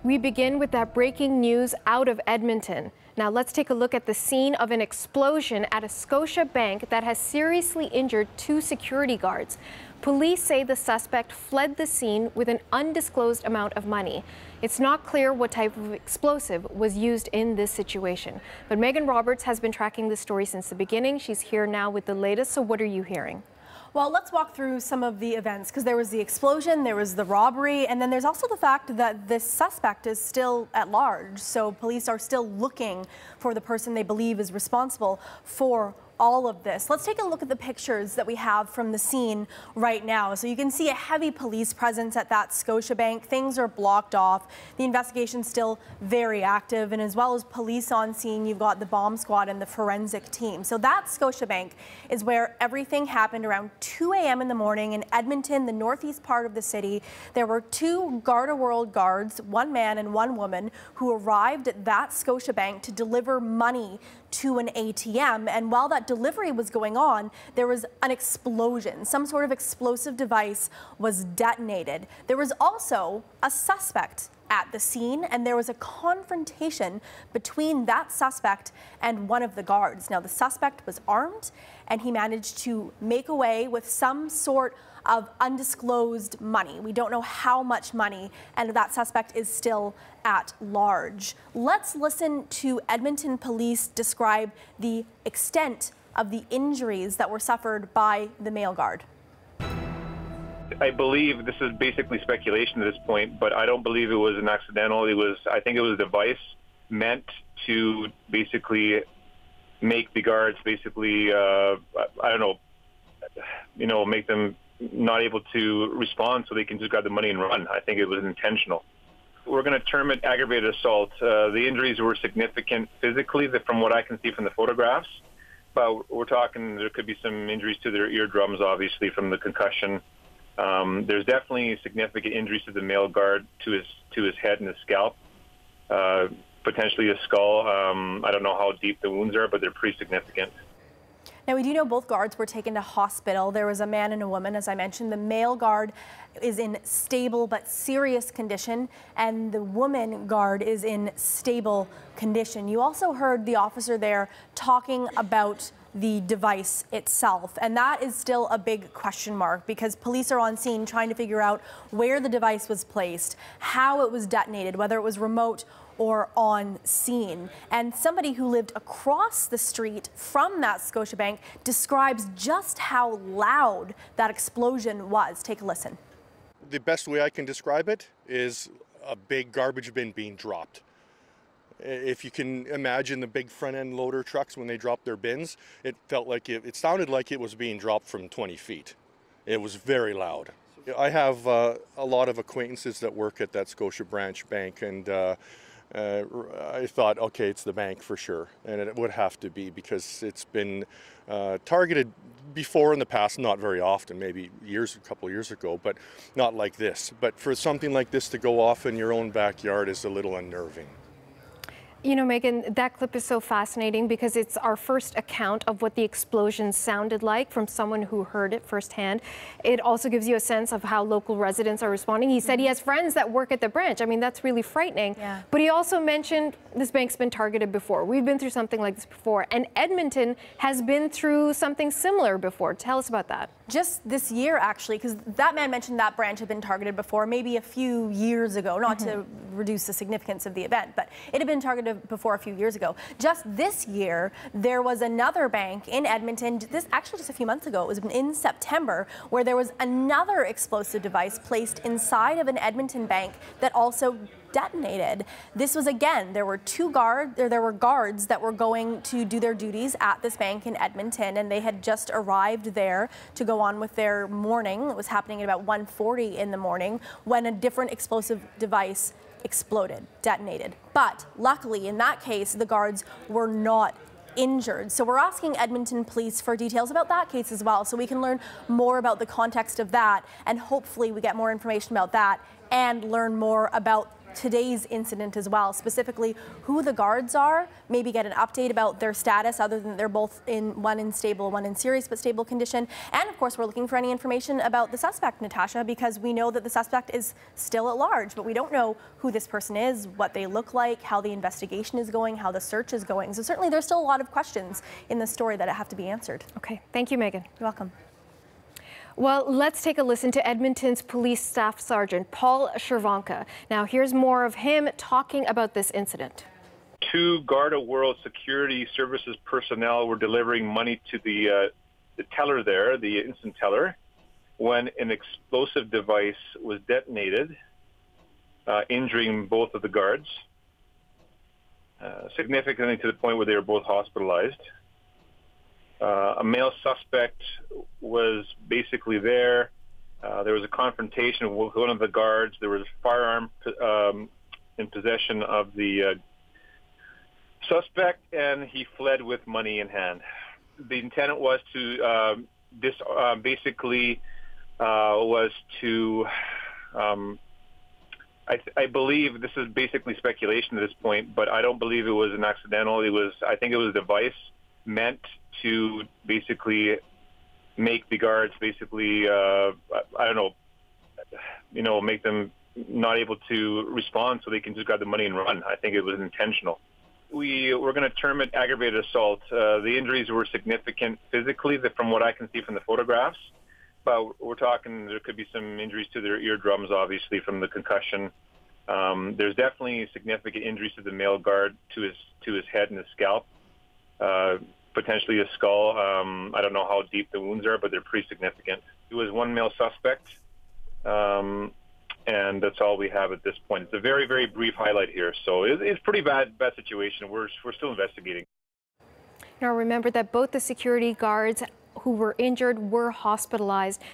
We begin with that breaking news out of Edmonton. Now let's take a look at the scene of an explosion at a Scotia bank that has seriously injured 2 security guards. Police say the suspect fled the scene with an undisclosed amount of money. It's not clear what type of explosive was used in this situation. But Megan Roberts has been tracking this story since the beginning. She's here now with the latest. So what are you hearing? Well, let's walk through some of the events, because there was the explosion, there was the robbery, and then there's also the fact that this suspect is still at large. So police are still looking for the person they believe is responsible for all of this. Let's take a look at the pictures that we have from the scene right now. So you can see a heavy police presence at that Scotiabank. Things are blocked off. The investigation's still very active, and as well as police on scene, you've got the bomb squad and the forensic team. So that Scotiabank is where everything happened around 2 a.m. in the morning in Edmonton, the northeast part of the city. There were 2 Garda World guards, 1 man and 1 woman, who arrived at that Scotiabank to deliver money to an ATM, and while that delivery was going on, there was an explosion. Some sort of explosive device was detonated. There was also a suspect at the scene, and there was a confrontation between that suspect and one of the guards. Now, the suspect was armed, and he managed to make away with some sort of undisclosed money. We don't know how much money, and that suspect is still at large. Let's listen to Edmonton police describe the extent of the injuries that were suffered by the male guard. I believe this is basically speculation at this point, but I don't believe it was an accidental. I think it was a device meant to basically make the guards basically, make them not able to respond so they can just grab the money and run. I think it was intentional. We're going to term it aggravated assault. The injuries were significant physically, from what I can see from the photographs. But we're talking there could be some injuries to their eardrums, obviously, from the concussion. There's definitely significant injuries to the male guard, to his head and his scalp, potentially his skull. I don't know how deep the wounds are, but they're pretty significant. Now, we do know both guards were taken to hospital. There was a man and a woman, as I mentioned. The male guard is in stable but serious condition, and the woman guard is in stable condition. You also heard the officer there talking about the device itself, and that is still a big question mark, because police are on scene trying to figure out where the device was placed, how it was detonated, whether it was remote or on scene. And somebody who lived across the street from that Scotiabank describes just how loud that explosion was. Take a listen. The best way I can describe it is a big garbage bin being dropped. If you can imagine the big front-end loader trucks when they drop their bins, it sounded like it was being dropped from 20 feet. It was very loud. I have a lot of acquaintances that work at that Scotia branch bank, and I thought, okay, it's the bank for sure, and it would have to be, because it's been targeted before in the past, not very often, maybe a couple years ago, but not like this. But for something like this to go off in your own backyard is a little unnerving. You know, Megan, that clip is so fascinating because it's our first account of what the explosion sounded like from someone who heard it firsthand. It also gives you a sense of how local residents are responding. He said he has friends that work at the branch. I mean, that's really frightening. Yeah. But he also mentioned this bank's been targeted before. We've been through something like this before, and Edmonton has been through something similar before. Tell us about that. Just this year, actually, because that man mentioned that branch had been targeted before, maybe a few years ago, not to reduce the significance of the event, but it had been targeted before a few years ago. Just this year, there was another bank in Edmonton, just a few months ago, it was in September, where there was another explosive device placed inside of an Edmonton bank that also detonated. This was, again, there were guards that were going to do their duties at this bank in Edmonton, and they had just arrived there to go on with their morning. It was happening at about 1:40 in the morning when a different explosive device exploded, detonated. But luckily, in that case, the guards were not injured. So we're asking Edmonton police for details about that case as well, so we can learn more about the context of that, and hopefully we get more information about that and learn more about today's incident as well, specifically who the guards are, maybe get an update about their status, other than they're both one in stable, one in serious but stable condition. And of course, we're looking for any information about the suspect, Natasha, because we know that the suspect is still at large, but we don't know who this person is, what they look like, how the investigation is going, how the search is going. So certainly there's still a lot of questions in the story that have to be answered. Okay, thank you, Megan. You're welcome. Well, let's take a listen to Edmonton's Police Staff Sergeant Paul Chervanka. Now, here's more of him talking about this incident. 2 Garda World Security Services personnel were delivering money to the teller there, the instant teller, when an explosive device was detonated, injuring both of the guards, significantly to the point where they were both hospitalized. A male suspect was basically there. There was a confrontation with one of the guards. There was a firearm in possession of the suspect, and he fled with money in hand. The intent was to I believe this is basically speculation at this point, but I don't believe it was an accidental. I think it was a device meant to basically make the guards make them not able to respond so they can just grab the money and run. I think it was intentional. We're going to term it aggravated assault. The injuries were significant physically, from what I can see from the photographs. But we're talking there could be some injuries to their eardrums, obviously, from the concussion. There's definitely significant injuries to the male guard, to his head and his scalp, potentially his skull. I don't know how deep the wounds are, but they're pretty significant. It was one male suspect, and that's all we have at this point. It's a very, very brief highlight here. So it's pretty bad situation. We're still investigating. Now remember that both the security guards who were injured were hospitalized.